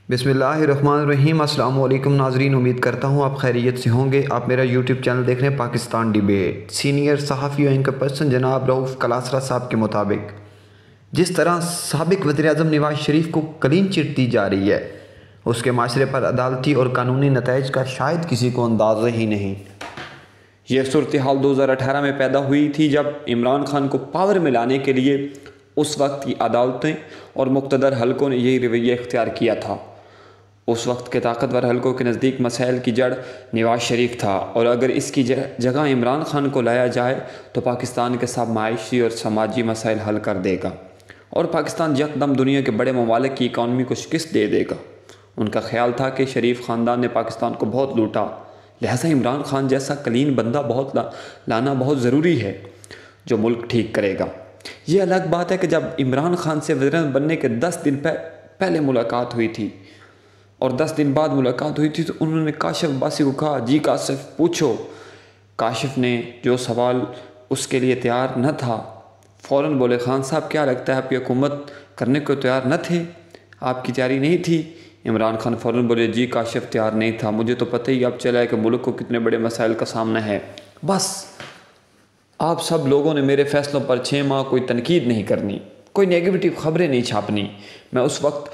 بسم اللہ الرحمن الرحیم۔ السلام علیکم ناظرین، امید کرتا ہوں آپ خیریت سے ہوں گے۔ آپ میرا یوٹیوب چینل دیکھ رہے ہیں پاکستان ڈیبیٹ۔ سینئر صحافی و اینکر پرسن جناب رؤف کلاسرا صاحب کے مطابق جس طرح سابق وزیر اعظم نواز شریف کو کلین چٹ دی جا رہی ہے، اس کے معاشرے پر عدالتی اور قانونی نتائج کا شاید کسی کو اندازہ ہی نہیں۔ یہ صورتحال 2018 میں پیدا ہوئی تھی، جب عمران خان کو پاور میں لانے کے لیے اس وقت کی عدالتیں اور مقتدر حلقوں نے یہی رویہ اختیار کیا تھا۔ اس وقت کے طاقتور حلقوں کے نزدیک مسائل کی جڑ نواز شریف تھا، اور اگر اس کی جگہ عمران خان کو لایا جائے تو پاکستان کے سب معاشی اور سماجی مسائل حل کر دے گا، اور پاکستان یکدم دنیا کے بڑے ممالک کی اکانومی کو شکست دے دے گا۔ ان کا خیال تھا کہ شریف خاندان نے پاکستان کو بہت لوٹا، لہٰذا عمران خان جیسا کلین بندہ لانا بہت ضروری ہے جو ملک ٹھیک کرے گا۔ یہ الگ بات ہے کہ جب عمران خان سے وزیر اعظم بننے کے 10 دن پہلے ملاقات ہوئی تھی اور 10 دن بعد ملاقات ہوئی تھی، تو انہوں نے کاشف عباسی کو کہا، جی کاشف پوچھو۔ کاشف نے جو سوال اس کے لیے تیار نہ تھا، فوراً بولے، خان صاحب کیا لگتا ہے آپ کی حکومت کرنے کو تیار نہ تھے؟ آپ کی تیاری نہیں تھی؟ عمران خان فوراً بولے، جی کاشف تیار نہیں تھا، مجھے تو پتہ ہی اب چلا ہے کہ ملک کو کتنے بڑے مسائل کا سامنا ہے۔ بس آپ سب لوگوں نے میرے فیصلوں پر 6 ماہ کوئی تنقید نہیں کرنی، کوئی نیگیٹو خبریں نہیں چھاپنی۔ میں اس وقت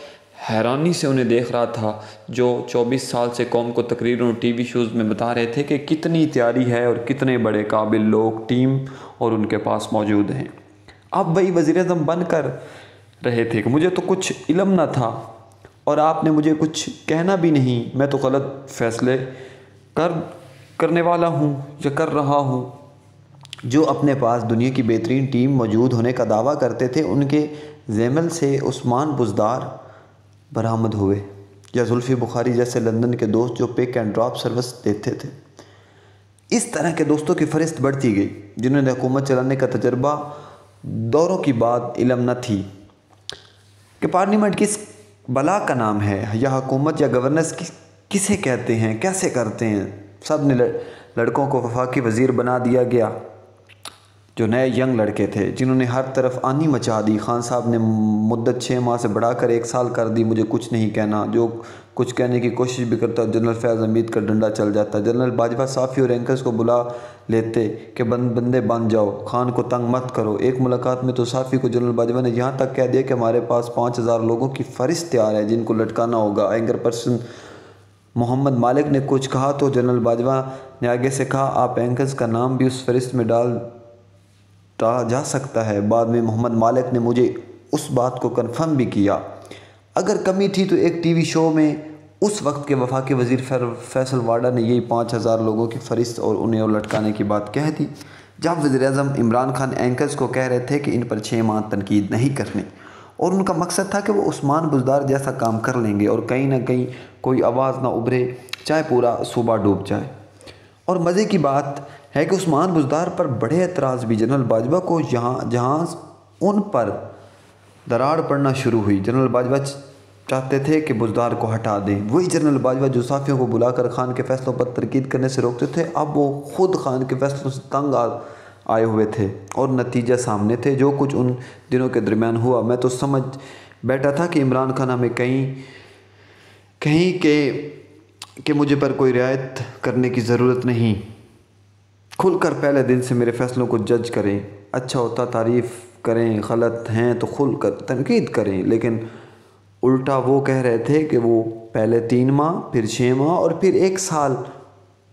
حیرانی سے انہیں دیکھ رہا تھا جو 24 سال سے قوم کو تقریروں اور ٹی وی شوز میں بتا رہے تھے کہ کتنی تیاری ہے اور کتنے بڑے قابل لوگ ٹیم اور ان کے پاس موجود ہیں۔ اب وہی وزیر اعظم بن کر رہے تھے کہ مجھے تو کچھ علم نہ تھا اور آپ نے مجھے کچھ کہنا بھی نہیں، میں تو غلط فیصلے کرنے والا ہوں یا کر رہا ہوں۔ جو اپنے پاس دنیا کی بہترین ٹیم موجود ہونے کا دعویٰ کرتے تھے، ان کے ذیمل سے عثمان بزدار برآمد ہوئے، یا زلفی بخاری جیسے لندن کے دوست جو پک اینڈ ڈراپ سروس دیتے تھے۔ اس طرح کے دوستوں کی فہرست بڑھتی گئی، جنہوں نے حکومت چلانے کا تجربہ، دوروں کی بات علم نہ تھی کہ پارلیمنٹ کس بلا کا نام ہے، یا حکومت یا گورننس کسے کہتے ہیں، کیسے کرتے ہیں۔ سب نے لڑکوں کو وفاقی وزیر بنا دیا گیا، جو نئے ینگ لڑکے تھے، جنہوں نے ہر طرف آنی مچا دی۔ خان صاحب نے مدت 6 ماہ سے بڑھا کر 1 سال کر دی۔ مجھے کچھ نہیں کہنا، جو کچھ کہنے کی کوشش بھی کرتا جنرل فیض حمید کا ڈنڈا چل جاتا۔ جنرل باجوہ صحافی اور اینکرز کو بلا لیتے کہ بندے بن جاؤ، خان کو تنگ مت کرو۔ ایک ملاقات میں تو صحافی کو جنرل باجوہ نے یہاں تک کہہ دیا کہ ہمارے پاس 5000 لوگوں کی فہرست تیار ہے جن کو لٹکانا ہوگا۔ اینکر پرسن محمد مالک نے کچھ کہا تو جنرل باجوہ نے آگے سے کہا، آپ اینکرز کا نام بھی اس فہرست میں ڈالا جا سکتا ہے۔ بعد میں محمد مالک نے مجھے اس بات کو کنفرم بھی کیا۔ اگر کمی تھی تو ایک ٹی وی شو میں اس وقت کے وفاقی وزیر فیصل واڈا نے یہی 5000 لوگوں کی فہرست اور انہیں اور لٹکانے کی بات کہہ دی، جب وزیر اعظم عمران خان اینکرز کو کہہ رہے تھے کہ ان پر 6 ماہ تنقید نہیں کرنی، اور ان کا مقصد تھا کہ وہ عثمان بزدار جیسا کام کر لیں گے اور کہیں نہ کہیں کوئی آواز نہ ابھرے، چاہے پورا صوبہ ڈوب جائے۔ اور مزے کی بات ہے کہ عثمان بزدار پر بڑے اعتراض بھی جنرل باجوہ کو جہاں ان پر دراڑ پڑنا شروع ہوئی۔ جنرل باجوہ چاہتے تھے کہ بزدار کو ہٹا دیں، وہی جنرل باجوہ جو صحافیوں کو بلا کر خان کے فیصلوں پر تنقید کرنے سے روکتے تھے، اب وہ خود خان کے فیصلوں سے تنگ آئے ہوئے تھے، اور نتیجہ سامنے تھے۔ جو کچھ ان دنوں کے درمیان ہوا، میں تو سمجھ بیٹھا تھا کہ عمران خان ہمیں کہیں کہ مجھے پر کوئی رعایت کرنے کی ضرورت نہیں، کھل کر پہلے دن سے میرے فیصلوں کو جج کریں، اچھا ہوتا تعریف کریں، غلط ہیں تو کھل کر تنقید کریں۔ لیکن الٹا وہ کہہ رہے تھے کہ وہ پہلے 3 ماہ، پھر 6 ماہ اور پھر 1 سال،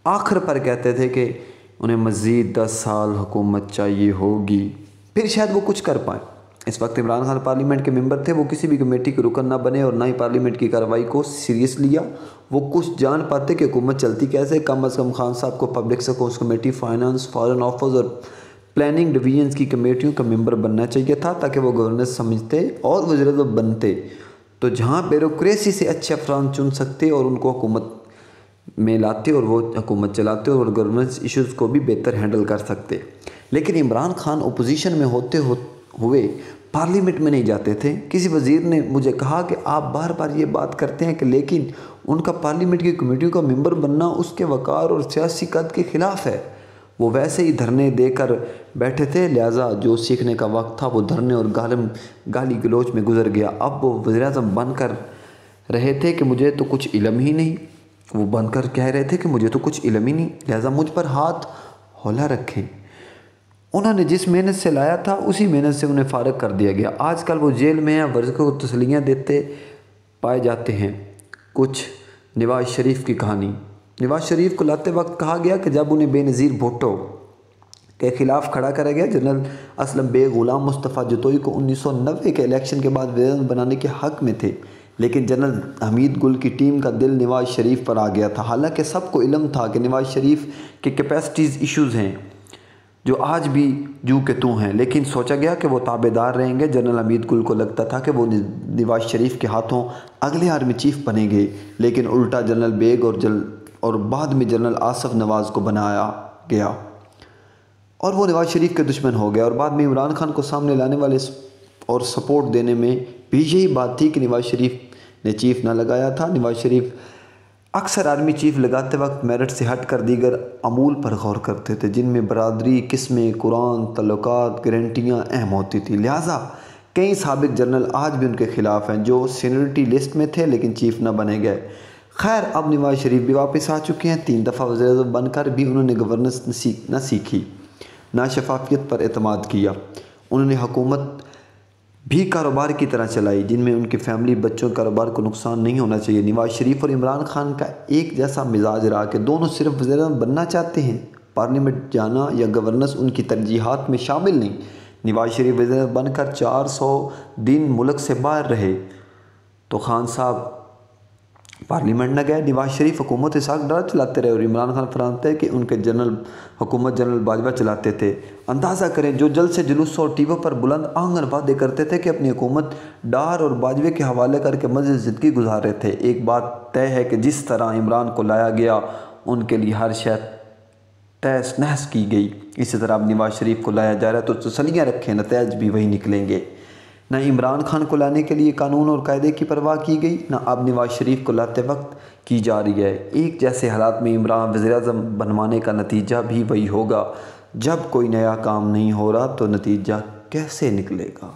آخر پر کہتے تھے کہ انہیں مزید 10 سال حکومت چاہیے ہوگی، پھر شاید وہ کچھ کر پائیں۔ اس وقت عمران خان پارلیمنٹ کے ممبر تھے، وہ کسی بھی کمیٹی کے رکن نہ بنے اور نہ ہی پارلیمنٹ کی کارروائی کو سیریس لیا۔ وہ کچھ جان پاتے کہ حکومت چلتی کیسے۔ کم از کم خان صاحب کو public scores committee, finance, foreign affairs اور پلاننگ ڈویژنز کی کمیٹیوں کا ممبر بننا چاہیے تھا، تاکہ وہ گورننس سمجھتے اور وزیر اعظم بنتے تو جہاں بیوروکریسی سے اچھے افراد چن سکتے اور ان کو حکومت میں لاتے اور وہ حکومت چلاتے اور گورننس ایشوز کو بھی بہتر ہینڈل کر سکتے۔ لیکن عمران خان اپوزیشن میں ہوتے ہوئے پارلیمنٹ میں نہیں جاتے تھے۔ کسی وزیر نے مجھے کہا کہ آپ بار بار یہ بات کرتے ہیں کہ لیکن ان کا پارلیمنٹ کی کمیٹیوں کا ممبر بننا اس کے وقار اور سیاسی قد کے خلاف ہے۔ وہ ویسے ہی دھرنے دے کر بیٹھے تھے، لہٰذا جو سیکھنے کا وقت تھا وہ دھرنے اور گالی گلوچ میں گزر گیا۔ اب وہ وزیر اعظم بن کر رہے تھے کہ مجھے تو کچھ علم ہی نہیں، وہ بن کر کہہ رہے تھے کہ مجھے تو کچھ علم ہی نہیں، لہٰذا مجھ پر ہاتھ ہولا رکھیں۔ انہوں نے جس محنت سے لایا تھا اسی محنت سے انہیں فارغ کر دیا گیا۔ آج کل وہ جیل میں ہیں، ورثوں کو تسلیاں دیتے پائے جاتے ہیں۔ کچھ نواز شریف کی کہانی۔ نواز شریف کو لاتے وقت کہا گیا کہ جب انہیں بے نظیر بھٹو کے خلاف کھڑا کرا گیا، جنرل اسلم بیگ غلام مصطفیٰ جتوئی کو 1990 کے الیکشن کے بعد وزیر اعظم بنانے کے حق میں تھے، لیکن جنرل حمید گل کی ٹیم کا دل نواز شریف پر آ گیا تھا۔ حالانکہ سب کو علم تھا کہ نواز شریف کے کیپیسٹیز ایشوز ہیں جو آج بھی جو کہ تو ہیں، لیکن سوچا گیا کہ وہ تابع دار رہیں گے۔ جنرل حمید گل کو لگتا تھا کہ وہ نواز شریف کے ہاتھوں اگلے آرمی چیف بنیں گے، لیکن الٹا جنرل بیگ اور بعد میں جنرل آصف نواز کو بنایا گیا اور وہ نواز شریف کے دشمن ہو گیا۔ اور بعد میں عمران خان کو سامنے لانے والے اور سپورٹ دینے میں بھی یہی بات تھی کہ نواز شریف نے چیف نہ لگایا تھا۔ نواز شریف اکثر آرمی چیف لگاتے وقت میرٹ سے ہٹ کر دیگر امور پر غور کرتے تھے، جن میں برادری، قسمیں، قرآن، تعلقات، گارنٹیاں اہم ہوتی تھیں۔ لہٰذا کئی سابق جنرل آج بھی ان کے خلاف ہیں جو سینیورٹی لسٹ میں تھے لیکن چیف نہ بنے گئے۔ خیر، اب نواز شریف بھی واپس آ چکے ہیں۔ 3 دفعہ وزیر اعظم بن کر بھی انہوں نے گورننس نہ سیکھی، نہ شفافیت پر اعتماد کیا۔ انہوں نے حکومت بھی کاروبار کی طرح چلائی جن میں ان کی فیملی، بچوں کے کاروبار کو نقصان نہیں ہونا چاہیے۔ نواز شریف اور عمران خان کا ایک جیسا مزاج رہا کہ دونوں صرف وزیر اعظم بننا چاہتے ہیں، پارلیمنٹ جانا یا گورننس ان کی ترجیحات میں شامل نہیں۔ نواز شریف وزیر اعظم بن کر 400 دن ملک سے باہر رہے تو خان صاحب پارلیمنٹ نہ گئے۔ نواز شریف حکومت اسحاق ڈار چلاتے رہے اور عمران خان فرماتے کہ ان کے حکومت جنرل باجوہ چلاتے تھے۔ اندازہ کریں، جو جلد سے جلوس اور ٹی وی پر بلند آنگن وعدے کرتے تھے کہ اپنی حکومت ڈار اور باجوہ کے حوالے کر کے مزید زندگی گزار رہے تھے۔ ایک بات طے ہے کہ جس طرح عمران کو لایا گیا ان کے لیے ہر شے تہس نہس کی گئی، اسی طرح اب نواز شریف کو لایا جا رہا ہے تو تسلیاں رکھیں، نتائج بھی وہی نکلیں گے۔ نہ عمران خان کو لانے کے لیے قانون اور قاعدے کی پرواہ کی گئی، نہ اب نواز شریف کو لاتے وقت کی جا رہی ہے۔ ایک جیسے حالات میں عمران وزیر اعظم بنوانے کا نتیجہ بھی وہی ہوگا۔ جب کوئی نیا کام نہیں ہو رہا تو نتیجہ کیسے نکلے گا؟